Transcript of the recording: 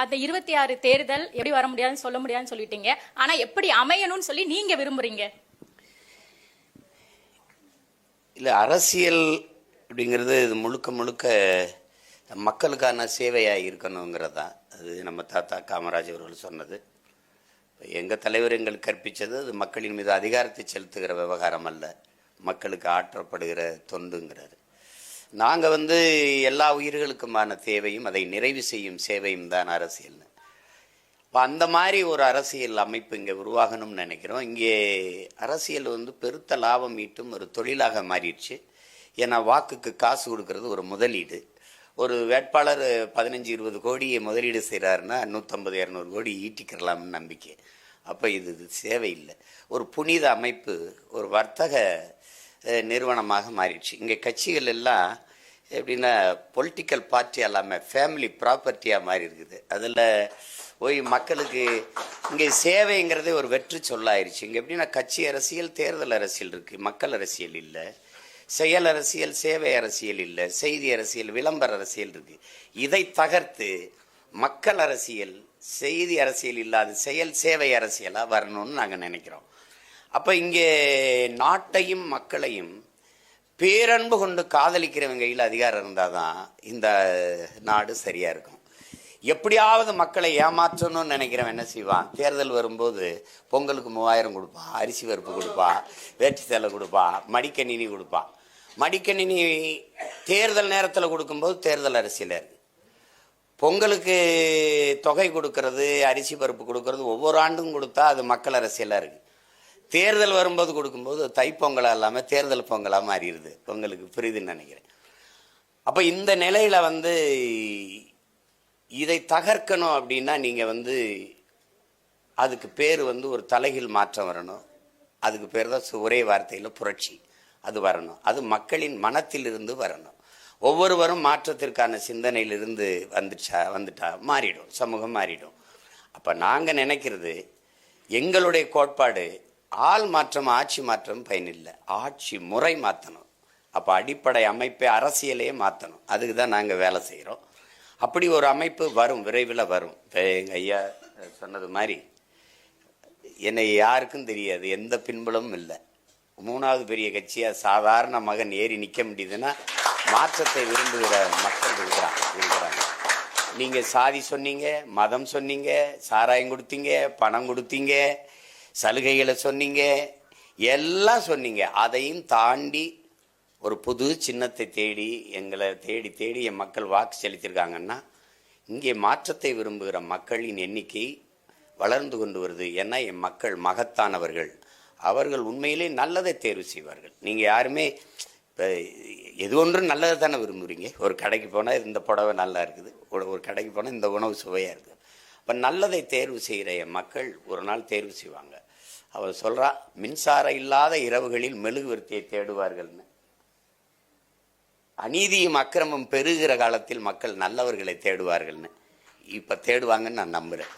அந்த 26 தேர்தல் எப்படி வர முடியாதுன்னு சொல்ல முடியாதுன்னு சொல்லிட்டீங்க. ஆனா எப்படி அமையணும்னு சொல்லி நீங்க விரும்புறீங்க? இல்லை, அரசியல் அப்படிங்கிறது இது முழுக்க முழுக்க மக்களுக்கான சேவையாக இருக்கணுங்கிறது தான். அது நம்ம தாத்தா காமராஜ் அவர்கள் சொன்னது. எங்கள் தலைவர் எங்களுக்கு கற்பித்தது அது மக்களின் மீது அதிகாரத்தை செலுத்துகிற விவகாரம் அல்ல, மக்களுக்கு ஆற்றப்படுகிற தொண்டுங்கிறாரு. நாங்கள் எல்லா உயிர்களுக்குமான தேவையும் அதை நிறைவு செய்யும் சேவையும் தான் அரசியல்னு. இப்போ அந்த மாதிரி ஒரு அரசியல் அமைப்பு இங்கே உருவாகணும்னு நினைக்கிறோம். இங்கே அரசியல் பெருத்த லாபம் ஈட்டும் ஒரு தொழிலாக மாறிடுச்சு. ஏன்னா வாக்குக்கு காசு கொடுக்கறது ஒரு முதலீடு. ஒரு வேட்பாளர் 15-20 கோடியை முதலீடு செய்கிறாருன்னா 150-200 கோடி ஈட்டிக்கிறலாம்னு நம்பிக்கை. அப்போ இது சேவை இல்லை, ஒரு புனித அமைப்பு, ஒரு வர்த்தக நிறுவனமாக மாறிடுச்சு. இங்கே கட்சிகள் எல்லாம் எப்படின்னா பொலிட்டிக்கல் பார்ட்டி எல்லாமே ஃபேமிலி ப்ராப்பர்ட்டியாக மாறி இருக்குது. அதில் போய் மக்களுக்கு இங்கே சேவைங்கிறதே ஒரு வெற்றி சொல்லாயிருச்சு. இங்கே எப்படின்னா கட்சி அரசியல், தேர்தல் அரசியல் இருக்குது, மக்கள் அரசியல் இல்லை. செயல் அரசியல், சேவை அரசியல் இல்லை. செய்தி அரசியல், விளம்பர அரசியல் இருக்குது. இதை தகர்த்து மக்கள் அரசியல், செய்தி அரசியல் இல்லாத செயல் சேவை அரசியலாக வரணும்னு நாங்கள் நினைக்கிறோம். அப்போ இங்கே நாட்டையும் மக்களையும் பேரன்பு கொண்டு காதலிக்கிறவங்க கையில் அதிகாரம் இருந்தால் தான் இந்த நாடு சரியாக இருக்கும். எப்படியாவது மக்களை ஏமாற்றணும்னு நினைக்கிறவன் என்ன செய்வான்? தேர்தல் வரும்போது பொங்கலுக்கு 3000 கொடுப்பான், அரிசி பருப்பு கொடுப்பான், வேட்டி சேலை கொடுப்பான், மடிக்கணினி கொடுப்பான். மடிக்கணினி தேர்தல் நேரத்தில் கொடுக்கும்போது தேர்தல் அரசியலாக இருக்குது. பொங்கலுக்கு தொகை கொடுக்கறது, அரிசி பருப்பு கொடுக்கறது ஒவ்வொரு ஆண்டும் கொடுத்தா அது மக்கள் அரசியலாக இருக்குது. தேர்தல் வரும்போது கொடுக்கும்போது தைப்பொங்கலாக இல்லாமல் தேர்தல் பொங்கலாக மாறிடுது. பொங்கலுக்கு புரியுதுன்னு நினைக்கிறேன். அப்போ இந்த நிலையில் இதை தகர்க்கணும் அப்படின்னா நீங்கள் அதுக்கு பேர் ஒரு தலைகீழ் மாற்றம் வரணும். அதுக்கு பேர் தான் ஒரே வார்த்தையில் புரட்சி. அது வரணும். அது மக்களின் மனத்திலிருந்து வரணும். ஒவ்வொருவரும் மாற்றத்திற்கான சிந்தனையிலிருந்து வந்துட்டா மாறிடும், சமூகம் மாறிடும். அப்போ நாங்கள் நினைக்கிறது, எங்களுடைய கோட்பாடு ஆள் மாற்றம் ஆட்சி மாற்றம் பயனில்லை, ஆட்சி முறை மாற்றணும். அப்போ அடிப்படை அமைப்பை, அரசியலையே மாற்றணும். அதுக்கு தான் நாங்கள் வேலை செய்கிறோம். அப்படி ஒரு அமைப்பு வரும், விரைவில் வரும். இப்போ எங்கள் ஐயா சொன்னது மாதிரி என்னை யாருக்கும் தெரியாது, எந்த பின்புலமும் இல்லை. 3வது பெரிய கட்சியாக சாதாரண மகன் ஏறி நிற்க முடியுதுன்னா மாற்றத்தை விரும்புகிற மக்கள் இருக்கிறாங்க. நீங்கள் சாதி சொன்னீங்க, மதம் சொன்னீங்க, சாராயம் கொடுத்தீங்க, பணம் கொடுத்தீங்க, சலுகைகளை சொன்னீங்க, எல்லாம் சொன்னீங்க. அதையும் தாண்டி ஒரு புது சின்னத்தை தேடி எங்களை தேடி தேடி என் மக்கள் வாக்கு செலுத்தியிருக்காங்கன்னா இங்கே மாற்றத்தை விரும்புகிற மக்களின் எண்ணிக்கை வளர்ந்து கொண்டு வருது. ஏன்னா என் மக்கள் மகத்தானவர்கள், அவர்கள் உண்மையிலே நல்லதை தேர்வு செய்வார்கள். நீங்கள் யாருமே இப்போ எது ஒன்றும் நல்லதை தானே விரும்புகிறீங்க. ஒரு கடைக்கு போனால் இந்த புடவை நல்லா இருக்குது, ஒரு கடைக்கு போனால் இந்த உணவு சுவையாக இருக்குது. இப்போ நல்லதை தேர்வு செய்கிற என் மக்கள் ஒரு நாள் தேர்வு செய்வாங்க. அவர் சொல்கிறா, மின்சாரம் இல்லாத இரவுகளில் மெழுகுவர்த்தியை தேடுவார்கள்னு. அநீதியும் அக்கிரமம் பெருகிற காலத்தில் மக்கள் நல்லவர்களை தேடுவார்கள்னு இப்போ தேடுவாங்கன்னு நான் நம்புகிறேன்.